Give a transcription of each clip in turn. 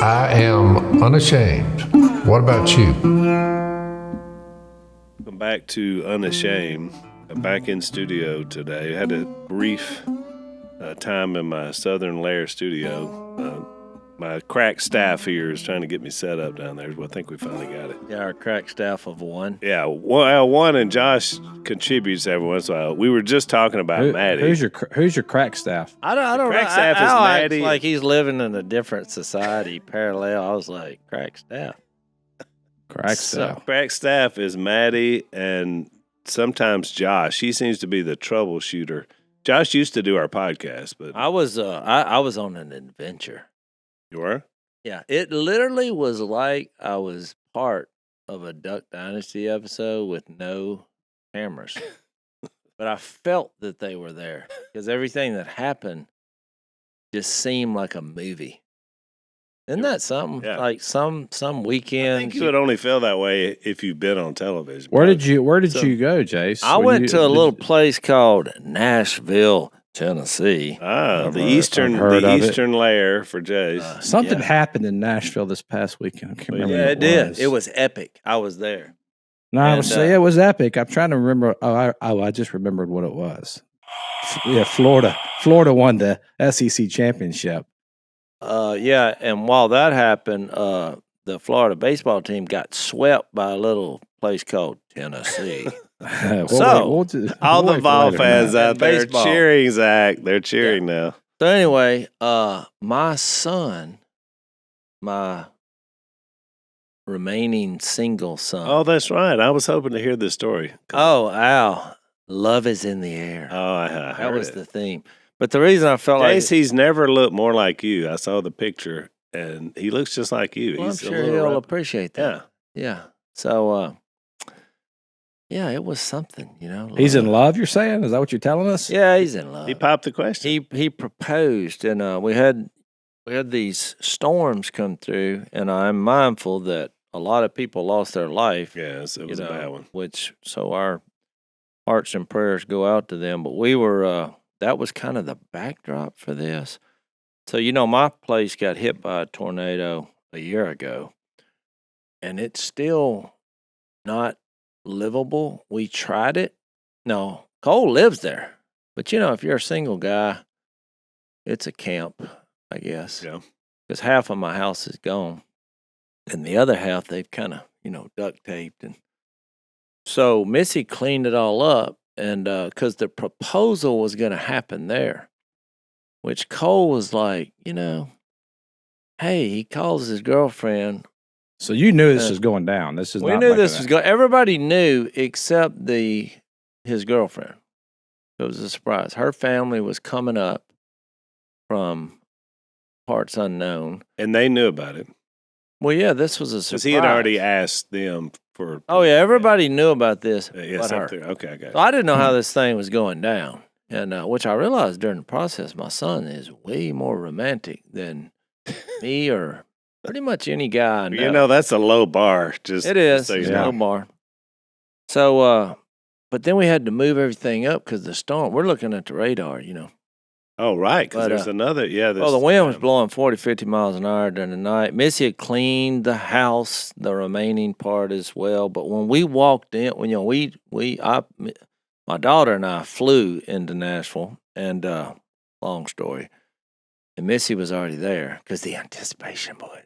I am unashamed. What about you? Welcome back to Unashamed. I'm back in studio today. I had a brief time in my Southern Lair studio. My crack staff here is trying to get me set up down there. Well, I think we finally got it. Yeah, our crack staff of one. Yeah, one and Josh contributes every once in a while. We were just talking about Maddie. Who's your crack staff? I don't crack know. staff is Al Maddie. acts like he's living in a different society, parallel. I was like, crack staff. Crack staff. Crack staff is Maddie and sometimes Josh. He seems to be the troubleshooter. Josh used to do our podcast, but I was on an adventure. you were? Yeah, it literally was like I was part of a Duck Dynasty episode with no cameras. But I felt that they were there because everything that happened just seemed like a movie. Isn't that something? Yeah. Like some I weekends. think you would only feel that way if you've been on television. Where did you So, you go, Jase? I went to a little place called Nashville, Tennessee. Ah, the I've eastern heard of it. eastern layer for Jase. Something Yeah. happened in Nashville this past weekend. I can't remember. Yeah, what it did. was. It was epic. I was there. No, it was epic. I'm trying to remember. I just remembered what it was. Yeah, Florida won the SEC championship. Yeah, and while that happened, the Florida baseball team got swept by a little place called Tennessee. All the ball fans out there Baseball. cheering, Zach. They're cheering now. So anyway, my son, my remaining single son. Oh, that's right. I was hoping to hear this story. Oh, Al, love is in the air. Oh, I that heard was it. the theme. But the reason I felt Jase, like he's never looked more like you. I saw the picture, and he looks just like you. well, I'm He's a sure little he'll rough. appreciate that. Yeah. Yeah. So, yeah, it was something, you know. He's in love. You're saying? Is that what you're telling us? Yeah, he's in love. He popped the question. He proposed, and we had these storms come through, and I'm mindful that a lot of people lost their life. Yes, it was you a know, bad one. Which so our hearts and prayers go out to them. But we were that was kind of the backdrop for this. So my place got hit by a tornado a year ago, and it's still not livable. We tried it. No, Cole lives there, but if you're a single guy, it's a camp, I guess. Yeah. Because half of my house is gone, and the other half they've kind of duct taped, and so Missy cleaned it all up, and because the proposal was going to happen there, which Cole was like, hey, he calls his girlfriend. So you knew this was going down. This is We not knew like this that. was going. Everybody knew except his girlfriend. It was a surprise. Her family was coming up from parts unknown. And they knew about it. Well, yeah, this was a surprise. Because he had already asked them for. Oh yeah, everybody knew about this. Yeah, but her. something. Okay, I got So I didn't know how this thing was going down, and which I realized during the process, my son is way more romantic than me or pretty much any guy I know. That's a low bar. Just It is. so you It's know. no bar. So, but then we had to move everything up because the storm. We're looking at the radar, Oh, right. Because But, there's another. Yeah. Well, the wind was blowing 40, 50 miles an hour during the night. Missy had cleaned the house, the remaining part as well. But when we walked in, my daughter and I flew into Nashville, and long story. And Missy was already there because the anticipation, boy,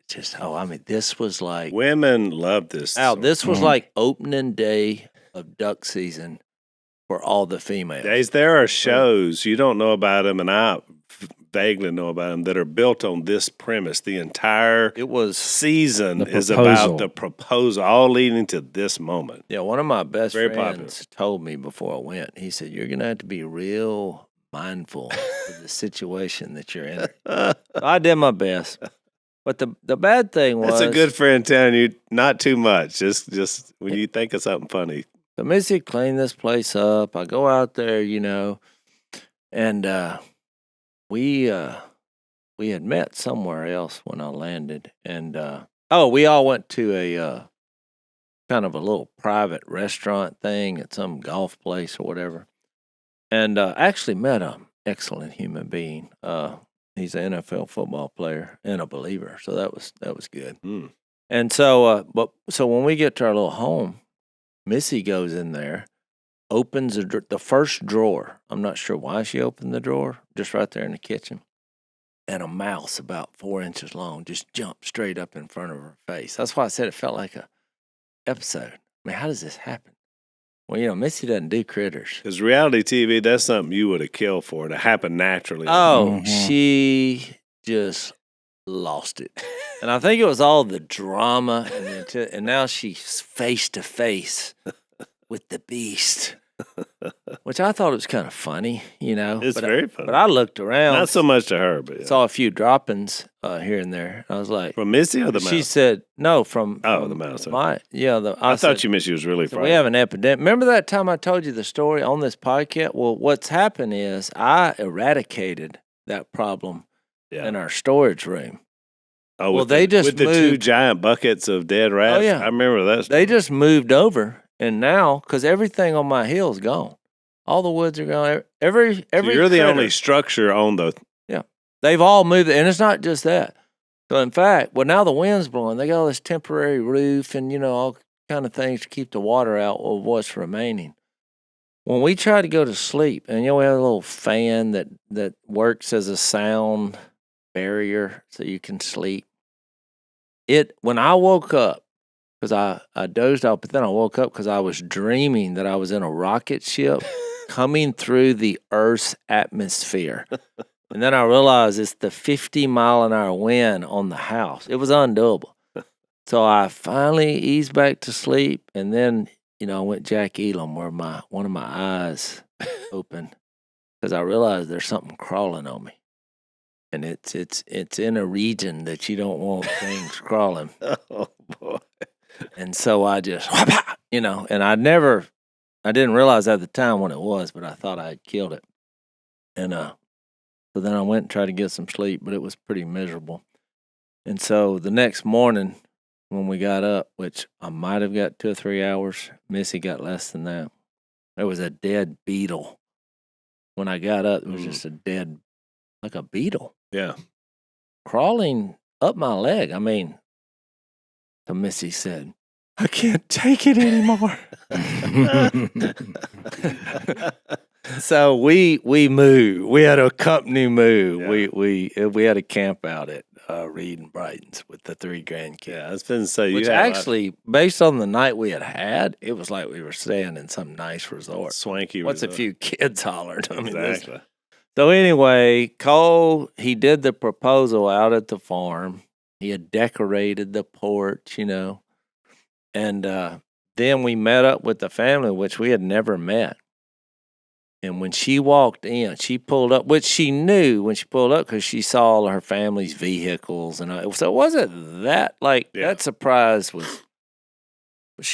this was like Women love this. Al, song. this was like opening day of duck season for all the females. Days, there are shows you don't know about them, and I vaguely know about them that are built on this premise. The entire It was season The is proposal. about the proposal, all leading to this moment. Yeah, one of my best Very friends told me before I went, he said, you're going to have to be real mindful of the situation that you're in. So I did my best. But the bad thing was... That's a good friend telling you not too much, just when you think of something funny. So Missy cleaned this place up. I go out there, and we had met somewhere else when I landed. And, we all went to a kind of a little private restaurant thing at some golf place or whatever. And actually met an excellent human being. He's an NFL football player and a believer, so that was good. Mm. And so, so when we get to our little home, Missy goes in there, opens the first drawer. I'm not sure why she opened the drawer, just right there in the kitchen. And a mouse about 4 inches long just jumped straight up in front of her face. That's why I said it felt like a episode. I mean, how does this happen? Well, Missy doesn't do critters. Because reality TV, that's something you would have killed for to happen naturally. Oh, she just lost it. And I think it was all the drama. And now she's face to face with the beast, which I thought was kind of funny, It's very funny. But I looked around. Not so much to her, but saw a few droppings here and there. I was like, from Missy or the mouse? She said no, from the mouse. I thought you meant she was really so frightened. we have an epidemic. Remember that time I told you the story on this podcast? Well, what's happened is I eradicated that problem in our storage room. Oh, well, with they just with the moved. 2 giant buckets of dead rats. Oh, yeah. I remember that. They just moved over, and now because everything on my hill is gone, all the woods are gone. Every So you're the critter, only structure on the. they've all moved, and it's not just that. So in fact, now the wind's blowing. They got all this temporary roof and all kind of things to keep the water out of what's remaining. When we try to go to sleep, and we have a little fan that works as a sound barrier so you can sleep. When I woke up, because I dozed off, but then I woke up because I was dreaming that I was in a rocket ship coming through the Earth's atmosphere. And then I realized it's the 50-mile-an-hour wind on the house. It was undoable. So I finally eased back to sleep, and then, I went Jack Elam where one of my eyes opened because I realized there's something crawling on me. And it's in a region that you don't want things crawling. Oh, boy. And so I just, and I didn't realize at the time what it was, but I thought I had killed it. And so then I went and tried to get some sleep, but it was pretty miserable. And so the next morning when we got up, which I might have got 2 or 3 hours, Missy got less than that. There was a dead beetle. When I got up, it was just a dead, like a beetle. Yeah. Crawling up my leg. I mean, so Missy said, I can't take it anymore. So we moved. We had a company move. Yeah. We had a camp out at Reed and Brighton's with the 3 grandkids. Yeah, I was going to say. Which actually, based on the night we had, it was like we were staying in some nice resort. Swanky Once resort. a few kids hollered. I mean, Exactly. so anyway, Cole, he did the proposal out at the farm. He had decorated the porch, And then we met up with the family, which we had never met. And when she walked in, she pulled up, which she knew when she pulled up because she saw all her family's vehicles. And so it wasn't that, that surprise was.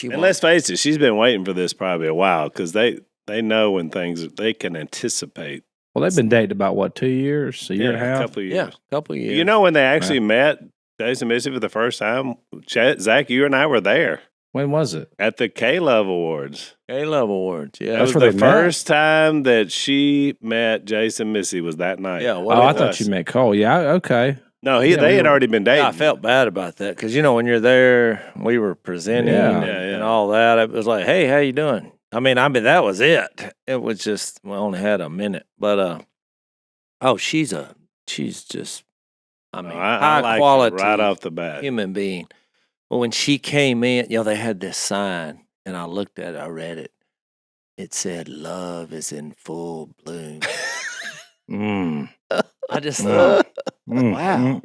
And let's face it, she's been waiting for this probably a while because they know when they can anticipate. Well, they've been dating about, 2 years? A year and a half? A couple of years. Yeah, a couple of years. You know when they actually met, Jase and Missy, for the first time? Zach, you and I were there. When was it? At the K-Love Awards. K-Love Awards, yeah. That was where the they met? first time that she met Jase and Missy was that night. Yeah, I thought you meant Cole. Yeah, okay. No, Yeah, they we had were- already been dating. I felt bad about that because, when you're there, we were presenting Yeah. and all that. It was like, hey, how you doing? I mean, that was it. It was just, we only had a minute. But, she's just, I high liked her quality right off the bat. human being. But when she came in, they had this sign, and I looked at it, I read it. It said, love is in full bloom. I just thought, wow.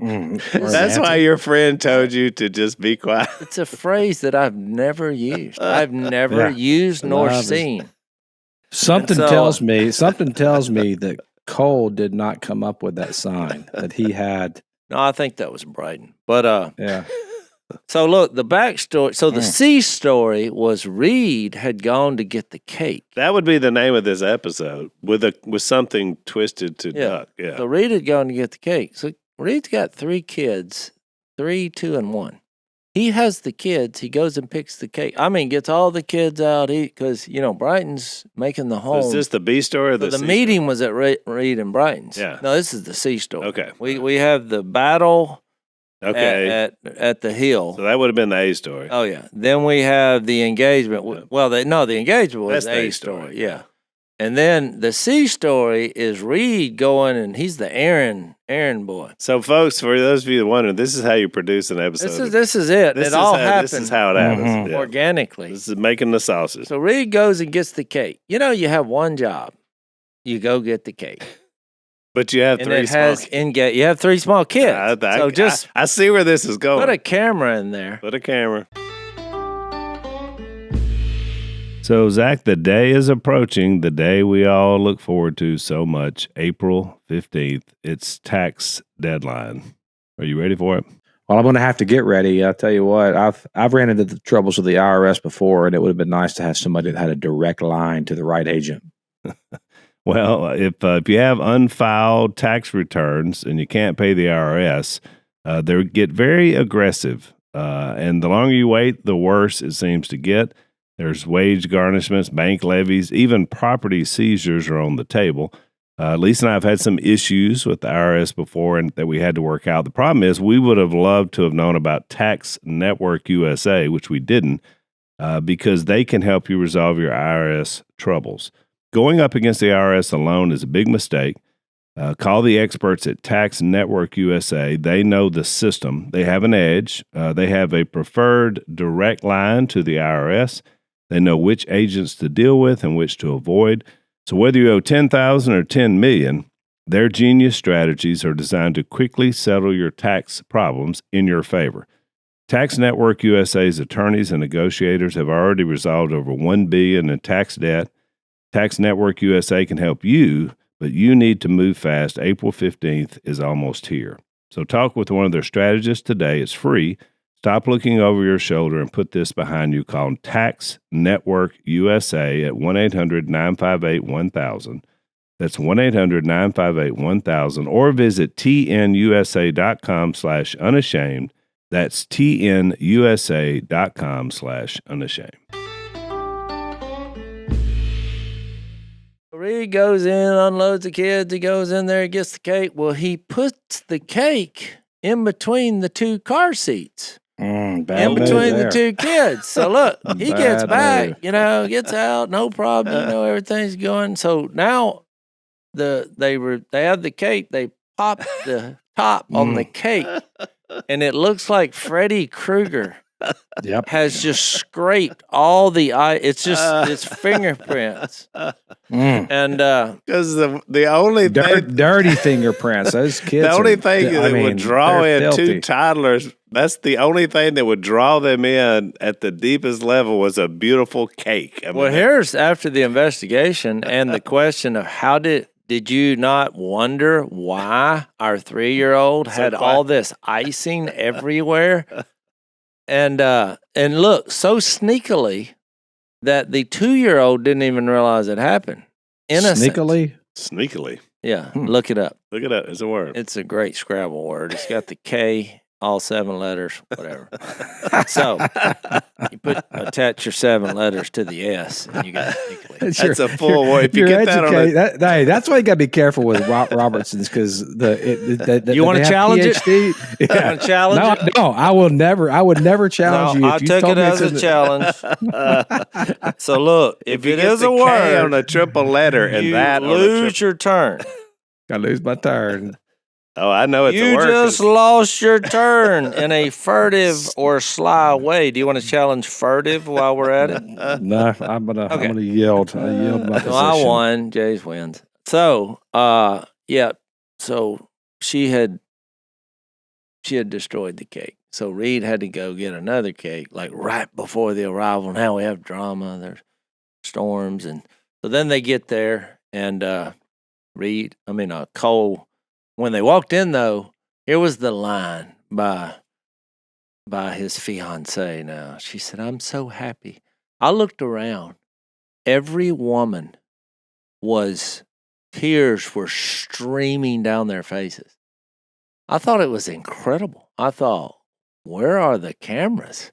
That's why your friend told you to just be quiet. It's a phrase that I've never used. I've never used nor Love is- seen. Something And so- tells me that Cole did not come up with that sign, that he had. No, I think that was Brighton. But Yeah. so look, the backstory. So the C story was Reed had gone to get the cake. That would be the name of this episode with something twisted to Yeah. duck. Yeah. So Reed had gone to get the cake. So Reed's got 3 kids, 3, 2, and 1. he has the kids. He goes and picks the cake. I mean, gets all the kids out because Brighton's making the home. So is this the B story or So the the C meeting was at Reed and Brighton's. Yeah. No, this is the C story. Okay. We have the battle story? Okay. at the hill. So that would have been the A story. Oh yeah. Then we have the engagement. Well, the engagement was That's the A story. Yeah. And then the C story is Reed going, and he's the errand boy. So, folks, for those of you that wonder, this is how you produce an episode. This is it. This It is all how, happened. This is how it happens. Mhm. Yeah. Organically. This is making the sausage. So Reed goes and gets the cake. You have one job. You go get the cake. But you have And three it small has kids. you have 3 small kids. So just I see where this is going. put a camera in there. Put a camera. So, Zach, the day is approaching, the day we all look forward to so much, April 15th. It's tax deadline. Are you ready for it? Well, I'm going to have to get ready. I'll tell you what, I've ran into the troubles with the IRS before, and it would have been nice to have somebody that had a direct line to the right agent. Well, if you have unfiled tax returns and you can't pay the IRS, they get very aggressive. And the longer you wait, the worse it seems to get. There's wage garnishments, bank levies, even property seizures are on the table. Lisa and I have had some issues with the IRS before and that we had to work out. The problem is we would have loved to have known about Tax Network USA, which we didn't, because they can help you resolve your IRS troubles. Going up against the IRS alone is a big mistake. Call the experts at Tax Network USA. They know the system. They have an edge. They have a preferred direct line to the IRS. They know which agents to deal with and which to avoid. So whether you owe $10,000 or $10 million, their genius strategies are designed to quickly settle your tax problems in your favor. Tax Network USA's attorneys and negotiators have already resolved over $1 billion in tax debt. Tax Network USA can help you, but you need to move fast. April 15th is almost here. So talk with one of their strategists today. It's free. Stop looking over your shoulder and put this behind you. Call Tax Network USA at 1-800-958-1000. That's 1-800-958-1000. Or visit tnusa.com/unashamed. That's tnusa.com/unashamed. Reed goes in, unloads the kids. He goes in there, gets the cake. Well, he puts the cake in between the 2 car seats. Bad In between news the 2 kids. So look, he gets Bad back, gets out, no problem, everything's going. So now they have the cake, they pop the top on the cake, and it looks like Freddy Krueger Yep. has just scraped all the it's fingerprints. And Because the only thing, Dirty fingerprints. Those kids. the only thing that would draw they're in filthy. 2 toddlers, that's the only thing that would draw them in at the deepest level was a beautiful cake. I mean, well, here's after the investigation and the question of how did you not wonder why our 3-year-old had all this icing everywhere? And look, so sneakily that the 2-year-old didn't even realize it happened. Innocent. Sneakily. Yeah, look it up. Look it up. It's a word. It's a great Scrabble word. It's got the K, all 7 letters, whatever. So you attach your 7 letters to the S, and you got sneakily. That's a full word. If you get that on a, that's why you got to be careful with Robertson's because You want to challenge it? PhD. You want to challenge it? No, I would never challenge you. I If you took told it me as it's a in challenge. So look, if you it get is the a K word, on a triple letter and you that on a lose your turn. I lose my turn. Oh, I know it's a You word. just lost your turn in a furtive or sly way. Do you want to challenge furtive while we're at it? No, I'm gonna yield. I yield my position. So I won. Jase wins. So, yeah. So she had destroyed the cake. So Reed had to go get another cake, like right before the arrival. Now we have drama. There's storms, and so then they get there, and Cole. When they walked in, though, here was the line by his fiancée now. She said, "I'm so happy." I looked around. Every woman tears were streaming down their faces. I thought it was incredible. I thought, where are the cameras?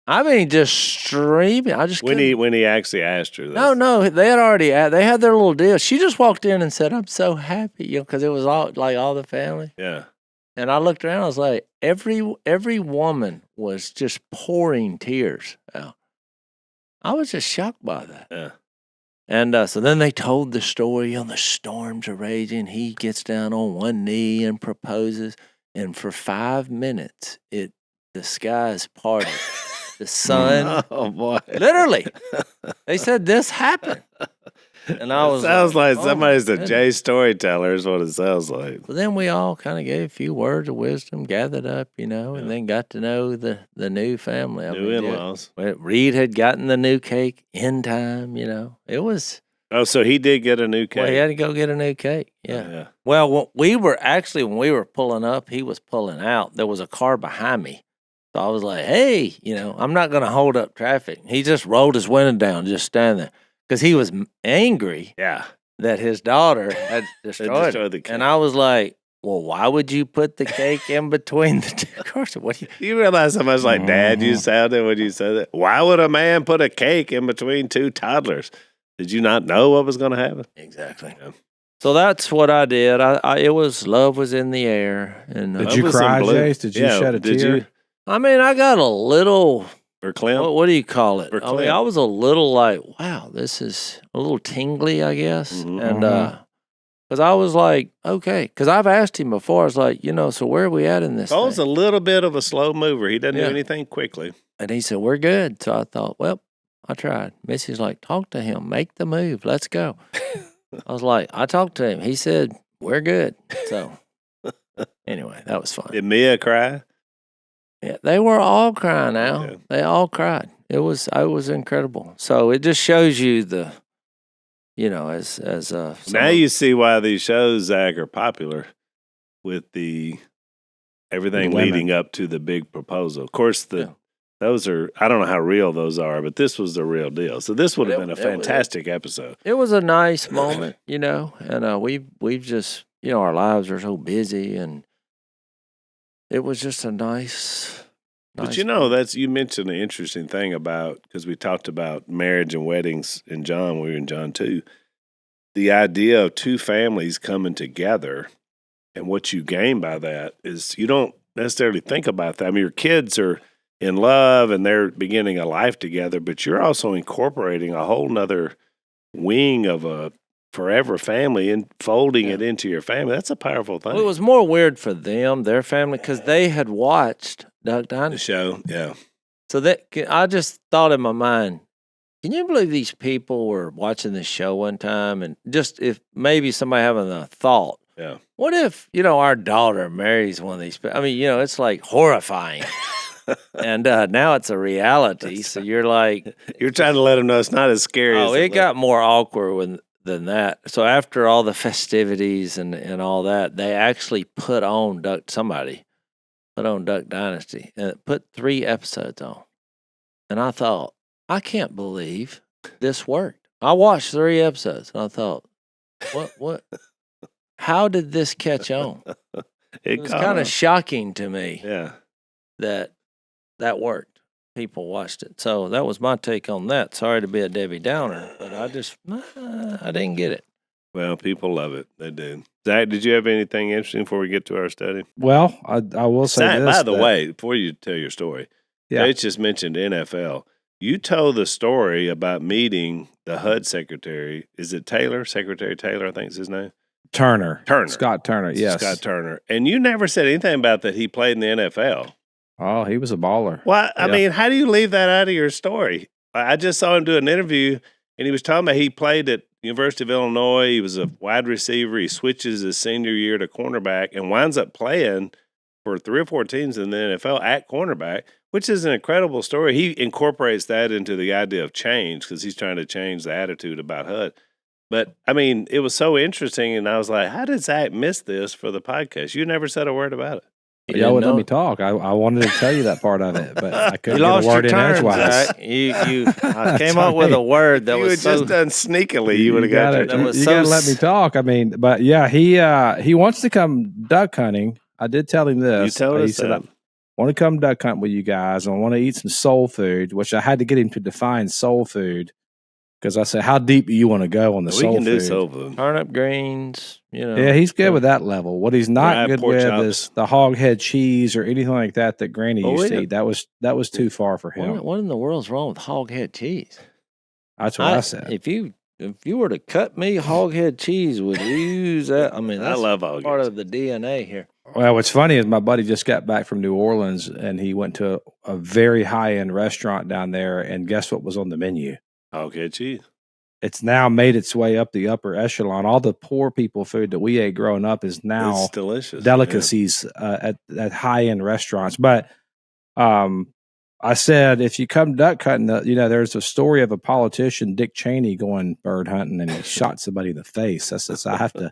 I mean, just streaming. I just when he actually asked her this. No, they had already they had their little deal. She just walked in and said, "I'm so happy," because it was all the family. Yeah. And I looked around. I was like, every woman was just pouring tears out. I was just shocked by that. Yeah. And so then they told the story on the storms are raging. He gets down on one knee and proposes, and for 5 minutes, the skies parted. The sun, oh boy, literally, they said this happened, and I was sounds like oh, somebody's a Jase storyteller. Is what it sounds like. So then we all kind of gave a few words of wisdom, gathered up, and then got to know the new family. New in-laws. Reed had gotten the new cake in time. It was. Oh, so he did get a new cake. Well, he had to go get a new cake. Yeah. Oh, yeah. Well, when we were pulling up, he was pulling out. There was a car behind me. So I was like, hey, I'm not going to hold up traffic. He just rolled his window down, just standing there. Because he was angry that his daughter had destroyed the cake. And I was like, well, why would you put the cake in between the two cars? What do you realize how much like dad you sounded when you said that? Why would a man put a cake in between two toddlers? Did you not know what was going to happen? Exactly. Yeah. So that's what I did. Love was in the air. And did you cry, Jase? Did you shed a tear? I mean, I got a little. What do you call it? I mean, I was a little like, wow, this is a little tingly, I guess. Mm-hmm. And because I was like, okay, because I've asked him before. I was like, so where are we at in this? Paul's a little bit of a slow mover. He doesn't do anything quickly. And he said, we're good. So I thought, well, I tried. Missy's like, talk to him, make the move, let's go. I was like, I talked to him. He said, we're good. So anyway, that was fun. Did Mia cry? Yeah, they were all crying now. Okay. They all cried. It was incredible. So it just shows you now you see why these shows, Zach, are popular with everything leading up to the big proposal. Of course, those are, I don't know how real those are, but this was the real deal. So this would have been a fantastic episode. It was a nice moment, and we've just, our lives are so busy, and it was just a nice. But you mentioned an interesting thing about, because we talked about marriage and weddings in John, we were in John 2, the idea of two families coming together, and what you gain by that is you don't necessarily think about that. I mean, your kids are in love and they're beginning a life together, but you're also incorporating a whole nother wing of a forever family and folding it into your family. That's a powerful thing. Well, it was more weird for them, their family, because they had watched Duck Dynasty. The show, yeah. So I just thought in my mind, can you believe these people were watching this show one time, and just if maybe somebody having a thought, what if, our daughter marries one of these people? I mean, it's like horrifying. And now it's a reality. So you're like, you're trying to let them know it's not as scary. Oh, it got more awkward than that. So after all the festivities and all that, they actually put on Duck Dynasty and put 3 episodes on. And I thought, I can't believe this worked. I watched 3 episodes and I thought, what? How did this catch on? It was kind of shocking to me. Yeah. That worked. People watched it. So that was my take on that. Sorry to be a Debbie Downer, but I didn't get it. Well, people love it. They do. Zach, did you have anything interesting before we get to our study? Well, I will say Zach, this. By the way, before you tell your story, Jase just mentioned NFL. You told the story about meeting the HUD secretary. Is it Taylor? Secretary Taylor, I think is his name. Turner. Scott Turner, yes. Scott Turner. And you never said anything about that he played in the NFL. Oh, he was a baller. Well, I mean, how do you leave that out of your story? I just saw him do an interview, and he was talking about he played at University of Illinois. He was a wide receiver. He switches his senior year to cornerback and winds up playing for 3 or 4 teams in the NFL at cornerback, which is an incredible story. He incorporates that into the idea of change because he's trying to change the attitude about HUD. But, I mean, it was so interesting, and I was like, how did Zach miss this for the podcast? You never said a word about it. Y'all wouldn't let me talk. I wanted to tell you that part of it, but I couldn't get a word in edgewise. I came up with a word that was just done sneakily. You would have got it. You got to let me talk. I mean, but yeah, he wants to come duck hunting. I did tell him this. You told us that. want to come duck hunt with you guys. I want to eat some soul food, which I had to get him to define soul food because I said, how deep do you want to go on the We soul can food? do soul food. Turnip greens, Yeah, he's good with that level. What he's not Fried good pork with chops. is the hog head cheese or anything like that Granny Well, used to eat. That was too far for him. What in the world's wrong with hog head cheese? That's what I said. If you were to cut me hog head cheese, would you use that? I mean, that's I love hog part heads. of the DNA here. Well, what's funny is my buddy just got back from New Orleans and he went to a very high-end restaurant down there, and guess what was on the menu? Hog head cheese. It's now made its way up the upper echelon. All the poor people food that we ate growing up is now It's delicious. delicacies at high-end restaurants. But I said, if you come duck hunting, there's a story of a politician, Dick Cheney, going bird hunting, and he shot somebody in the face. I said, so I have to.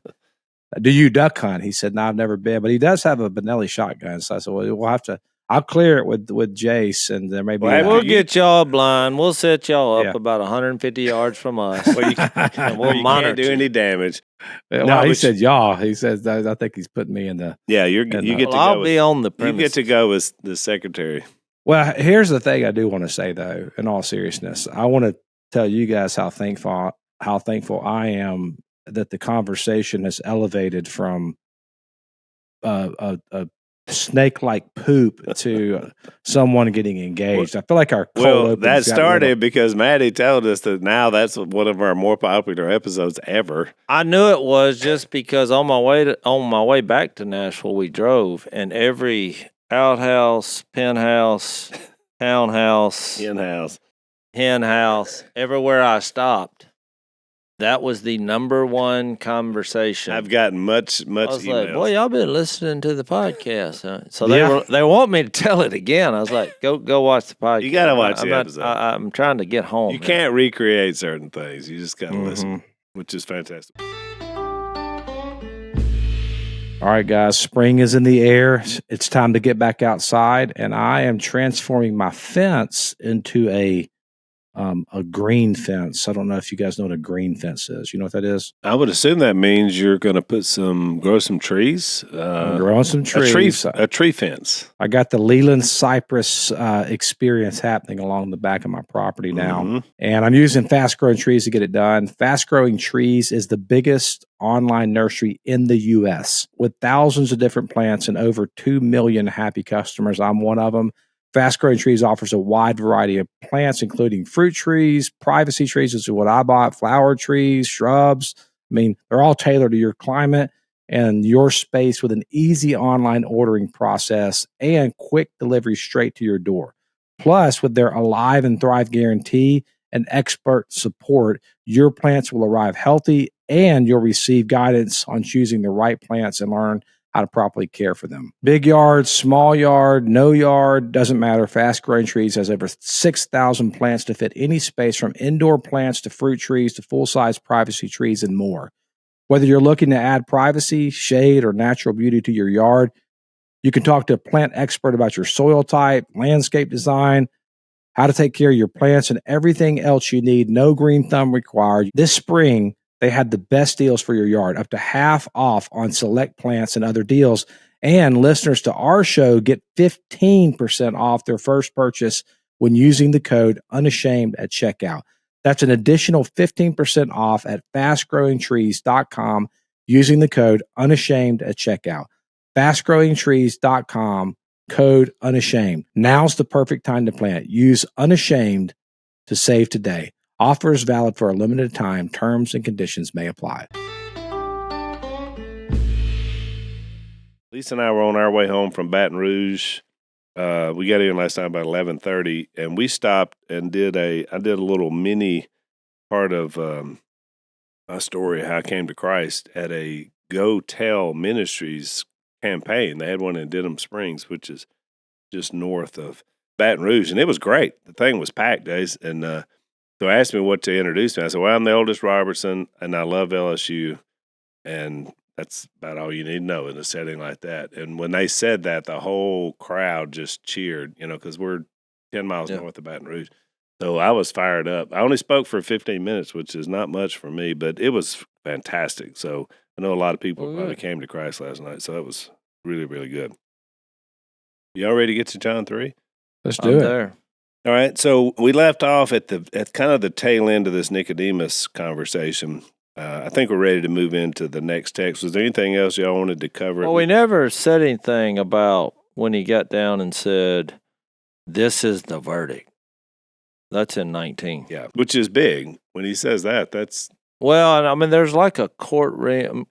Do you duck hunt? He said, no, I've never been, but he does have a Benelli shotgun. So I said, well, we'll have to. I'll clear it with Jase, and there may be. We'll get y'all blind. We'll set y'all up Yeah. about 150 yards from us. Well, you can't do any damage. No, he said y'all. He says, I think he's putting me in the. Yeah, you get to go. I'll be on the You premise. get to go as the secretary. Well, here's the thing I do want to say, though, in all seriousness. I want to tell you guys how thankful I am that the conversation has elevated from a snake-like poop to someone getting engaged. I feel like our cold opens that got started because Maddie told us that now that's one of our more popular episodes ever. I knew it was just because on my way back to Nashville, we drove, and every outhouse, penthouse, townhouse, hen house, everywhere I stopped, that was the number one conversation. I've gotten much I was emails. like, boy, y'all been listening to the podcast, huh? So they want me to tell it again. I was like, go watch the podcast. You got to watch the episode. I'm trying to get home. You can't recreate certain things. You just got to Mm-hmm. listen, which is fantastic. All right, guys, spring is in the air. It's time to get back outside, and I am transforming my fence into a green fence. I don't know if you guys know what a green fence is. You know what that is? I would assume that means you're going to grow some trees. I'm growing some trees. A tree fence. I got the Leland cypress experience happening along the back of my property now. Mm-hmm. And I'm using Fast Growing Trees to get it done. Fast Growing Trees is the biggest online nursery in the U.S. with thousands of different plants and over 2 million happy customers. I'm one of them. Fast Growing Trees offers a wide variety of plants, including fruit trees, privacy trees, which is what I bought, flower trees, shrubs. I mean, they're all tailored to your climate and your space with an easy online ordering process and quick delivery straight to your door. Plus, with their Alive and Thrive guarantee and expert support, your plants will arrive healthy and you'll receive guidance on choosing the right plants and learn how to properly care for them. Big yard, small yard, no yard, doesn't matter. Fast Growing Trees has over 6,000 plants to fit any space, from indoor plants to fruit trees to full-size privacy trees and more. Whether you're looking to add privacy, shade, or natural beauty to your yard, you can talk to a plant expert about your soil type, landscape design, how to take care of your plants, and everything else you need. No green thumb required. This spring, they had the best deals for your yard, up to half off on select plants and other deals. And listeners to our show get 15% off their first purchase when using the code Unashamed at checkout. That's an additional 15% off at fastgrowingtrees.com using the code Unashamed at checkout. Fastgrowingtrees.com, code Unashamed. Now's the perfect time to plant. Use Unashamed to save today. Offer is valid for a limited time. Terms and conditions may apply. Lisa and I were on our way home from Baton Rouge. We got in last night about 11:30, and we stopped and I did a little mini part of my story, how I came to Christ, at a Go Tell Ministries campaign. They had one in Denham Springs, which is just north of Baton Rouge, and it was great. The thing was packed, days, and so I asked me what to introduce me. I said, well, I'm the oldest Robertson, and I love LSU, and that's about all you need to know in a setting like that. And when they said that, the whole crowd just cheered, because we're 10 miles north of Baton Rouge. So I was fired up. I only spoke for 15 minutes, which is not much for me, but it was fantastic. So I know a lot of people probably came to Christ last night, so that was really, really good. Y'all ready to get to John 3? Let's I'm do it. there. All right, so we left off at kind of the tail end of this Nicodemus conversation. I think we're ready to move into the next text. Was there anything else y'all wanted to cover? Well, we never said anything about when he got down and said, "This is the verdict." That's in 19. Yeah, which is big. When he says that, that's Well, I mean, there's like a courtroom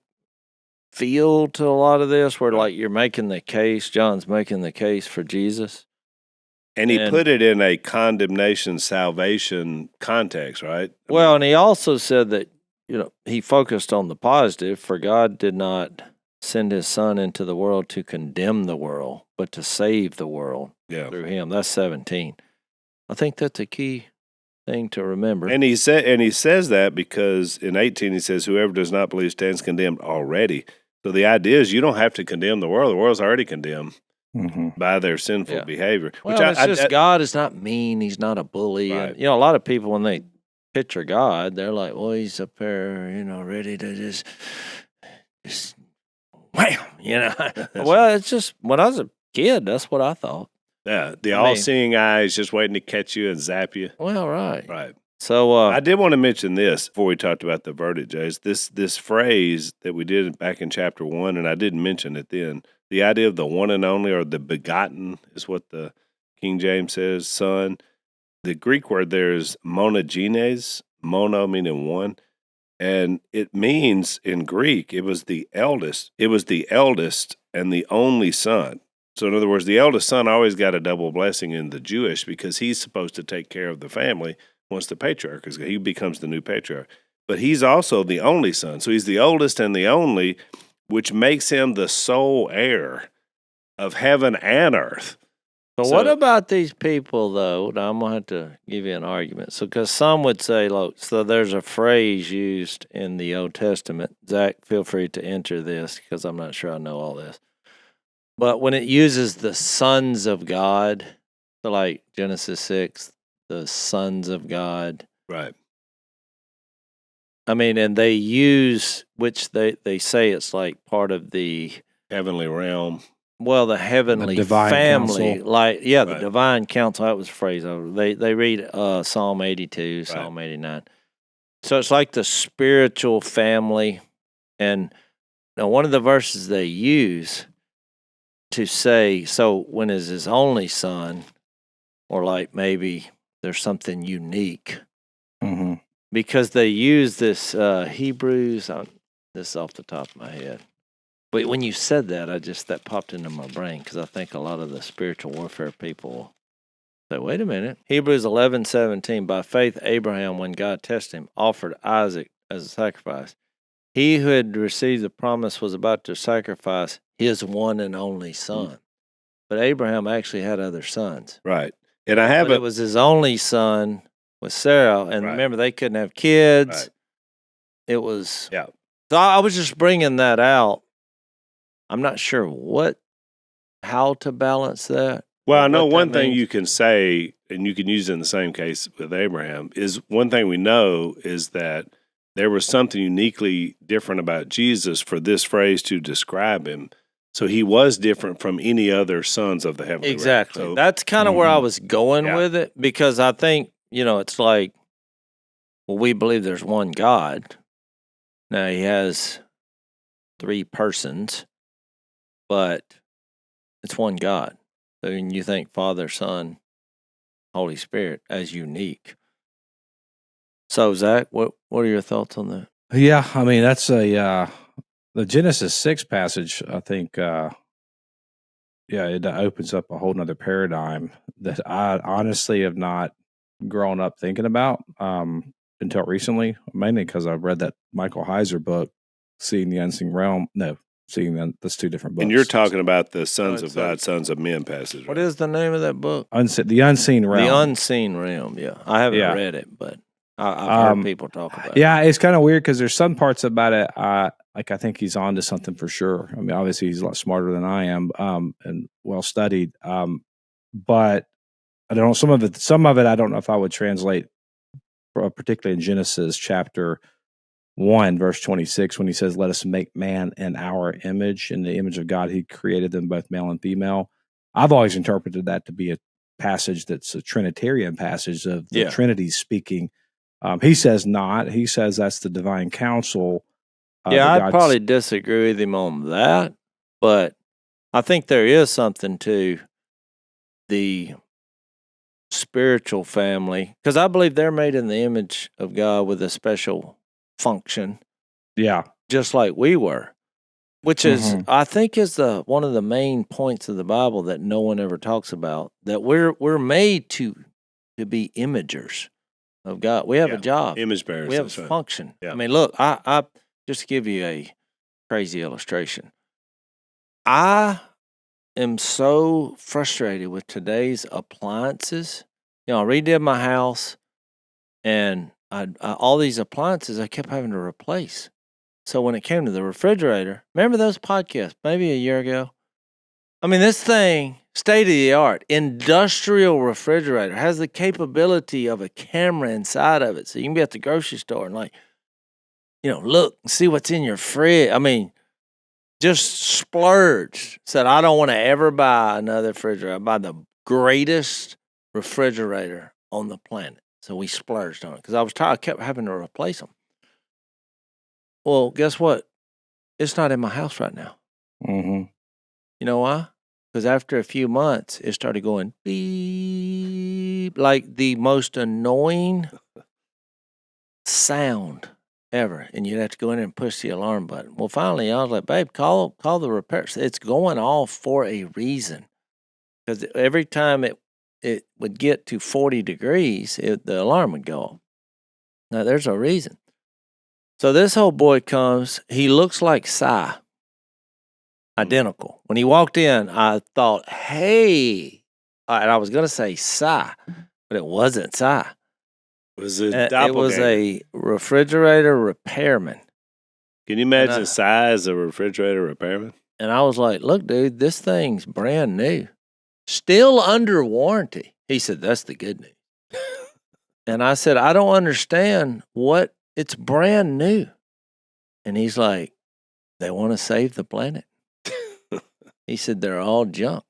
feel to a lot of this where, like, you're making the case, John's making the case for Jesus. and he And- put it in a condemnation salvation context, right? Well, and he also said that, he focused on the positive, for God did not send his son into the world to condemn the world, but to save the world yeah. through him. That's 17. I think that's a key thing to remember. And he says that because in 18 he says, "Whoever does not believe stands condemned already." So the idea is you don't have to condemn the world. The world's already condemned by their sinful Yeah. behavior. Well, it's just God is not mean. He's not a bully. Right. And, a lot of people, when they picture God, they're like, well, he's up there, ready to just wham, Well, it's just, when I was a kid, that's what I thought. Yeah, the I mean- all-seeing eye is just waiting to catch you and zap you. Well, right. Right. So, I did want to mention this before we talked about the verdict, Jase. This phrase that we did back in chapter 1, and I didn't mention it then, the idea of the one and only, or the begotten, is what the King James says, son. The Greek word there is monogenes, mono meaning one, and it means in Greek, it was the eldest. It was the eldest and the only son. So in other words, the eldest son always got a double blessing in the Jewish because he's supposed to take care of the family once the patriarch is gone. He becomes the new patriarch. But he's also the only son. So he's the oldest and the only, which makes him the sole heir of heaven and earth. But So- what about these people, though? Now, I'm going to have to give you an argument. So, because some would say, look, so there's a phrase used in the Old Testament. Zach, feel free to enter this because I'm not sure I know all this. But when it uses the sons of God, so like Genesis 6, the sons of God, Right. I mean, and they use, which they say it's like part of the, Heavenly realm. well, the heavenly divine family, council. like, yeah, the Right. divine council. That was a phrase. They read Psalm 82, Psalm 89. So it's like the spiritual family. And now one of the verses they use to say, so when is his only son, or like maybe there's something unique, Mm-hmm. because they use this Hebrews, this is off the top of my head. But when you said that, that popped into my brain because I think a lot of the spiritual warfare people say, wait a minute. Hebrews 11:17, by faith Abraham, when God tested him, offered Isaac as a sacrifice. He who had received the promise was about to sacrifice his one and only son. But Abraham actually had other sons. Right. And I have But it was his only son with Sarah. And Right. remember, they couldn't have kids. Right. It was... Yeah. So I was just bringing that out. I'm not sure how to balance that. Well, I or know what one that thing means. you can say, and you can use it in the same case with Abraham, is one thing we know is that there was something uniquely different about Jesus for this phrase to describe him. So he was different from any other sons of the heavenly realm. Exactly. So, That's kind of where I Mhm. was going Yeah. with it, because I think, it's like, well, we believe there's one God. Now he has 3 persons, but it's one God. So when you think Father, Son, Holy Spirit as unique. So Zach, what are your thoughts on that? Yeah, I mean that's the Genesis 6 passage. I think, it opens up a whole nother paradigm that I honestly have not grown up thinking about until recently. Mainly because I've read that Michael Heiser book, "Seeing the Unseen Realm." No, that's 2 different books. and you're talking about the sons it's of God, sons of men passage. What right? is the name of that book? The Unseen Realm. The Unseen Realm. Yeah, I haven't Yeah. read it, but I've heard people talk about it. Yeah, it's kind of weird because there's some parts about it. I think he's on to something for sure. I mean, obviously he's a lot smarter than I am, and well studied. But I don't know some of it. I don't know if I would translate, particularly in Genesis chapter 1, verse 26, when he says, "Let us make man in our image. In the image of God, he created them both male and female." I've always interpreted that to be a passage that's a Trinitarian passage of the Trinity speaking. He says not. He says that's the divine counsel. I'd probably disagree with him on that, but I think there is something to the spiritual family, because I believe they're made in the image of God with a special function. Yeah. Just like we were, which is, I think, is one of the main points of the Bible that no one ever talks about, that we're made to be imagers of God. We have a job. Image bearers. We have a function. Yeah. I mean, look, I just to give you a crazy illustration. I am so frustrated with today's appliances. I redid my house, and all these appliances I kept having to replace. So when it came to the refrigerator, remember those podcasts maybe a year ago? I mean, this thing, state of the art, industrial refrigerator, has the capability of a camera inside of it. So you can be at the grocery store and look and see what's in your fridge. I mean, just splurged. Said, I don't want to ever buy another refrigerator. I buy the greatest refrigerator on the planet. So we splurged on it because I was tired. I kept having to replace them. Well, guess what? It's not in my house right now. Mm-hmm. You know why? Because after a few months, it started going beep, like the most annoying sound ever. And you'd have to go in and push the alarm button. Well, finally, I was like, babe, call the repair. It's going off for a reason. Because every time it would get to 40 degrees, the alarm would go off. Now, there's a reason. So this old boy comes. He looks like Si. Identical. When he walked in, I thought, hey. And I was going to say Si, but it wasn't Si. It was a refrigerator repairman. Can you imagine Si as a refrigerator repairman? And I was like, look, dude, this thing's brand new. Still under warranty. He said, that's the good news. And I said, I don't understand it's brand new. And he's like, they want to save the planet. He said, they're all junk.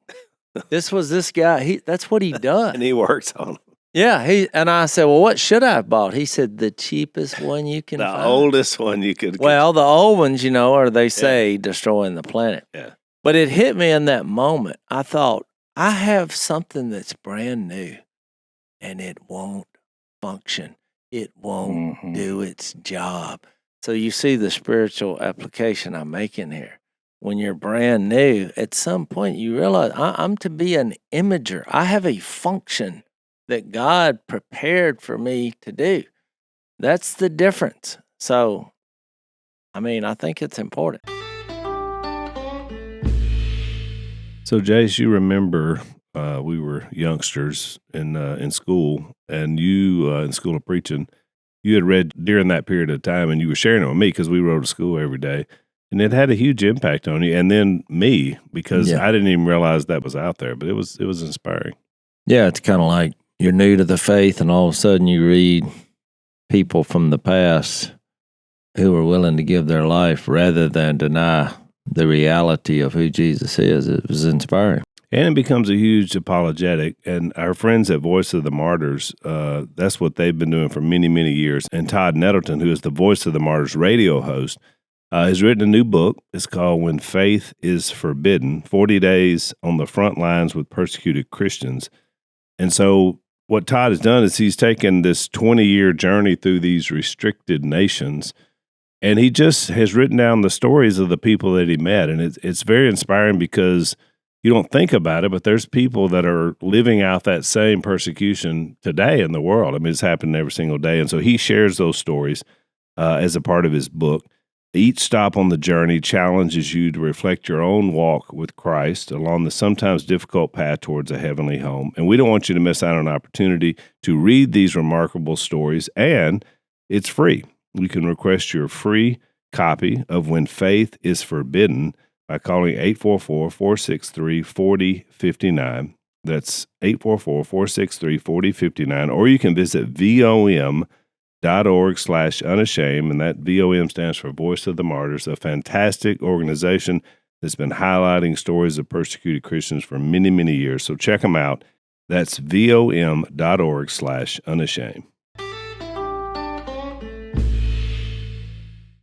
This guy, that's what he does. And he works on them. Yeah, and I said, well, what should I have bought? He said, the cheapest one you can find. The oldest one you could get. Well, the old ones, or they say destroying the planet. Yeah. But it hit me in that moment. I thought, I have something that's brand new, and it won't function. It won't do its job. So you see the spiritual application I'm making here. When you're brand new, at some point you realize I'm to be an imager. I have a function that God prepared for me to do. That's the difference. So, I think it's important. So, Jase, you remember we were youngsters in school, and you, in school of preaching, you had read during that period of time, and you were sharing it with me because we rode to school every day, and it had a huge impact on you, and then me, because I didn't even realize that was out there, but it was inspiring. Yeah, it's kind of like you're new to the faith, and all of a sudden you read people from the past who are willing to give their life rather than deny the reality of who Jesus is. It was inspiring. And it becomes a huge apologetic. And our friends at Voice of the Martyrs, that's what they've been doing for many, many years. And Todd Nettleton, who is the Voice of the Martyrs radio host, has written a new book. It's called When Faith is Forbidden, 40 Days on the Front Lines with Persecuted Christians. And so what Todd has done is he's taken this 20-year journey through these restricted nations, and he just has written down the stories of the people that he met. And it's very inspiring because you don't think about it, but there's people that are living out that same persecution today in the world. It's happening every single day. And so he shares those stories as a part of his book. Each stop on the journey challenges you to reflect your own walk with Christ along the sometimes difficult path towards a heavenly home. And we don't want you to miss out on an opportunity to read these remarkable stories, and it's free. You can request your free copy of When Faith is Forbidden by calling 844-463-4059. That's 844-463-4059. Or you can visit vom.org/unashamed, and that VOM stands for Voice of the Martyrs, a fantastic organization that's been highlighting stories of persecuted Christians for many, many years. So check them out. That's vom.org/unashamed.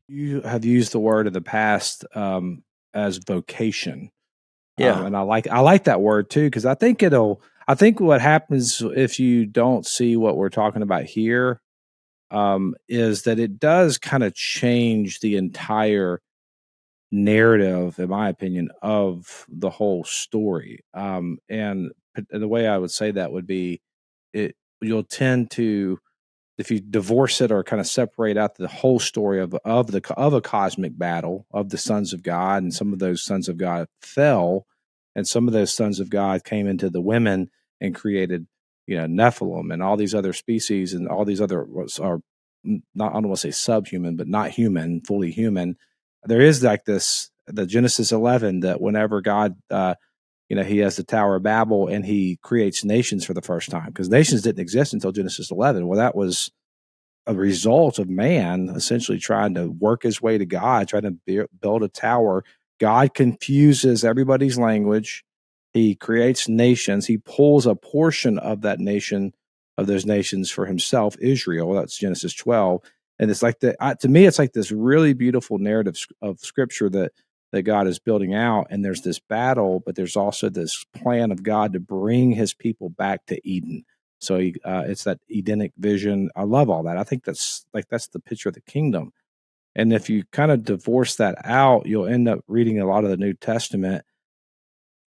You have used the word in the past as vocation. Yeah. And I like that word too, because I think what happens if you don't see what we're talking about here is that it does kind of change the entire narrative, in my opinion, of the whole story. And the way I would say that would be, you'll tend to, if you divorce it or kind of separate out the whole story of a cosmic battle of the sons of God, and some of those sons of God fell, and some of those sons of God came into the women and created, Nephilim and all these other species, and all these other are not, I don't want to say subhuman, but not human, fully human. There is like this, the Genesis 11, that whenever God, he has the Tower of Babel and he creates nations for the first time, because nations didn't exist until Genesis 11. Well, that was a result of man essentially trying to work his way to God, trying to build a tower. God confuses everybody's language. He creates nations. He pulls a portion of that nation, of those nations, for himself, Israel. That's Genesis 12. And it's like to me, it's like this really beautiful narrative of scripture that God is building out. And there's this battle, but there's also this plan of God to bring his people back to Eden. So it's that Edenic vision. I love all that. I think that's the picture of the kingdom. And if you kind of divorce that out, you'll end up reading a lot of the New Testament,